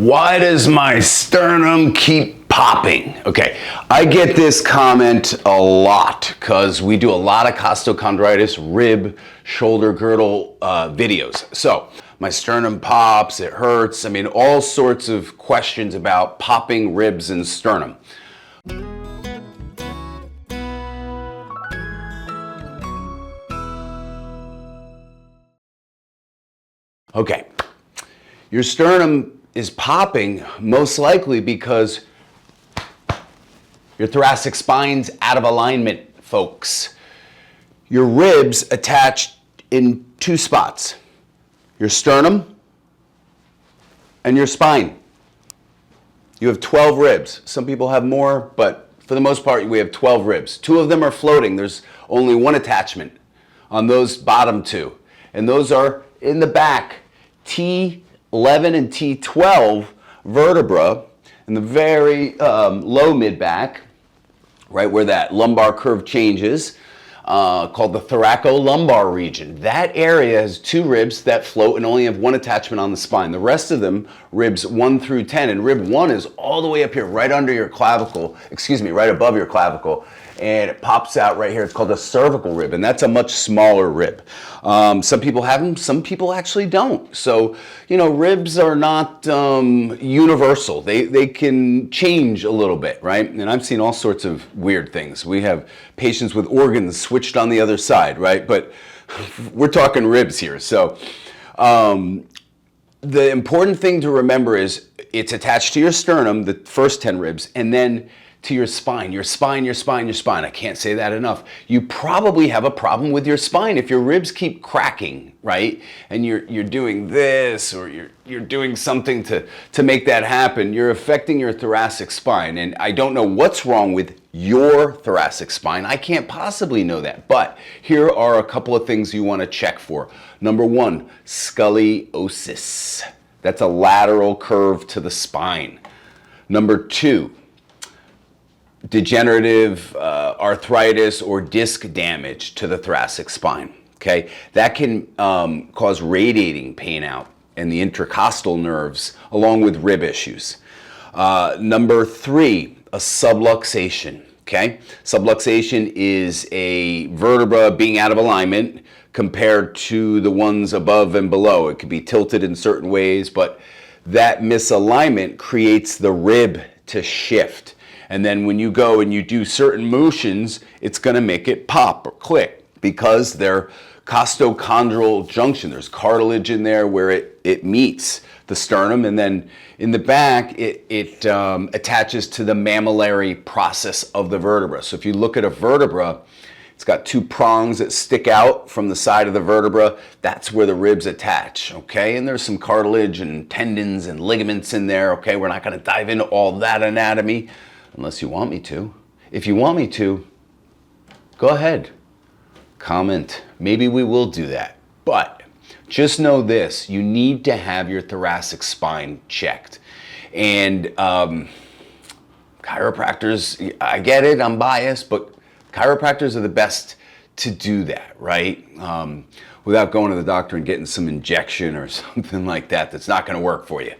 Why does my sternum keep popping? Okay, I get this comment a lot because we do a lot of costochondritis, rib, shoulder girdle videos. So my sternum pops, it hurts. I mean, all sorts of questions about popping ribs and sternum. Okay, your sternum is popping most likely because your thoracic spine's out of alignment, folks. Your ribs attached in two spots, your sternum and your spine. You have 12 ribs. Some people have more, but for the most part, we have 12 ribs. 2 of them are floating. There's only one attachment on those bottom 2. And those are in the back, T11 and T12 vertebra in the very low mid-back, right where that lumbar curve changes, called the thoracolumbar region. That area has 2 ribs that float and only have 1 attachment on the spine. The rest of them, ribs 1 through 10, and rib 1 is all the way up here, right under your clavicle, right above your clavicle, and it pops out right here. It's called a cervical rib, and that's a much smaller rib. Some people have them, some people actually don't. So, you know, ribs are not universal. They can change a little bit, right? And I've seen all sorts of weird things. We have patients with organs switched on the other side, right? But we're talking ribs here. So the important thing to remember is it's attached to your sternum, the first 10 ribs, and then to your spine. I can't say that enough. You probably have a problem with your spine if your ribs keep cracking, right? And you're doing this, or you're doing something to make that happen. You're affecting your thoracic spine. And I don't know what's wrong with your thoracic spine. I can't possibly know that. But here are a couple of things you want to check for. Number 1, scoliosis. That's a lateral curve to the spine. Number 2, degenerative arthritis or disc damage to the thoracic spine. Okay, that can cause radiating pain out in the intercostal nerves along with rib issues. Number 3, a subluxation. Okay, subluxation is a vertebra being out of alignment compared to the ones above and below. It could be tilted in certain ways, but that misalignment creates the rib to shift. And then when you go and you do certain motions, it's going to make it pop or click because they're costochondral junction. There's cartilage in there where it meets the sternum, and then in the back it attaches to the mammillary process of the vertebra. So if you look at a vertebra, it's got 2 prongs that stick out from the side of the vertebra. That's where the ribs attach, okay? And there's some cartilage and tendons and ligaments in there, okay? We're not going to dive into all that anatomy unless you want me to. If you want me to, go ahead, comment. Maybe we will do that. But just know this, you need to have your thoracic spine checked. And chiropractors, I get it, I'm biased, but chiropractors are the best to do that, right? Without going to the doctor and getting some injection or something like that, that's not gonna work for you.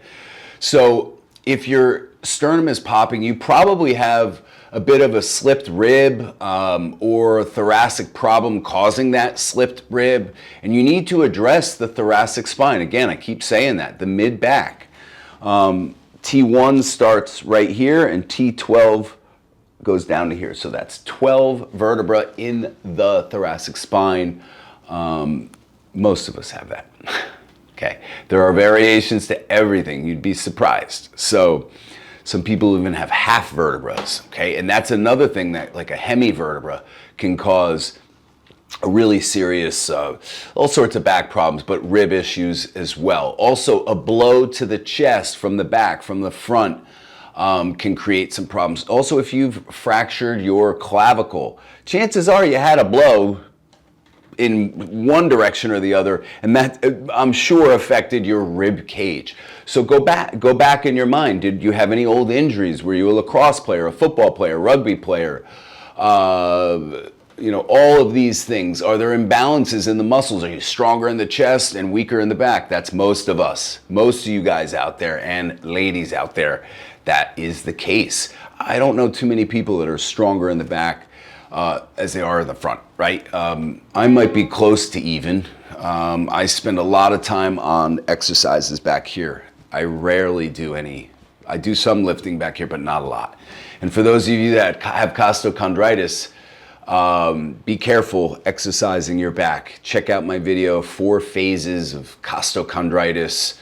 So if your sternum is popping, you probably have a bit of a slipped rib or a thoracic problem causing that slipped rib, and you need to address the thoracic spine. Again, I keep saying that, the mid-back. T1 starts right here and T12 goes down to here. So that's 12 vertebrae in the thoracic spine. Most of us have that. Okay, there are variations to everything. You'd be surprised. So some people even have half vertebrae, okay? And that's another thing that, like a hemivertebra, can cause a really serious, all sorts of back problems, but rib issues as well. Also, a blow to the chest from the back, from the front, can create some problems. Also, if you've fractured your clavicle, chances are you had a blow in one direction or the other, and that I'm sure affected your rib cage. So go back in your mind. Did you have any old injuries? Were you a lacrosse player, a football player, rugby player, all of these things. Are there imbalances in the muscles? Are you stronger in the chest and weaker in the back? That's most of us, most of you guys out there and ladies out there. That is the case. I don't know too many people that are stronger in the back as they are in the front, right? I might be close to even. I spend a lot of time on exercises back here. I rarely do any. I do some lifting back here, but not a lot. And for those of you that have costochondritis, be careful exercising your back. Check out my video, 4 phases of costochondritis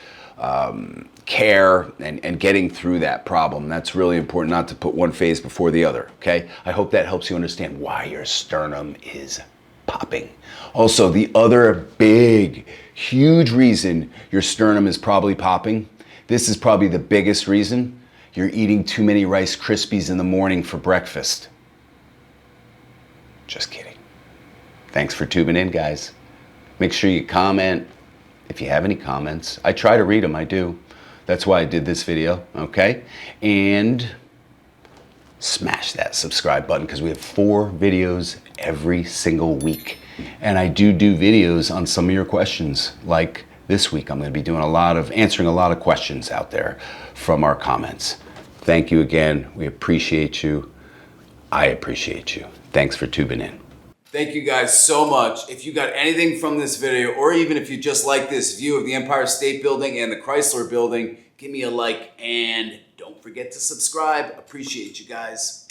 care and getting through that problem. That's really important, not to put one phase before the other, okay? I hope that helps you understand why your sternum is popping. Also, the other big, huge reason your sternum is probably popping, this is probably the biggest reason, you're eating too many Rice Krispies in the morning for breakfast. Just kidding. Thanks for tuning in, guys. Make sure you comment if you have any comments. I try to read them, I do. That's why I did this video, okay? And smash that subscribe button because we have 4 videos every single week. And I do videos on some of your questions. Like this week, I'm going to be doing answering a lot of questions out there from our comments. Thank you again. We appreciate you. I appreciate you. Thanks for tuning in. Thank you guys so much. If you got anything from this video, or even if you just like this view of the Empire State Building and the Chrysler Building, give me a like and don't forget to subscribe. Appreciate you guys.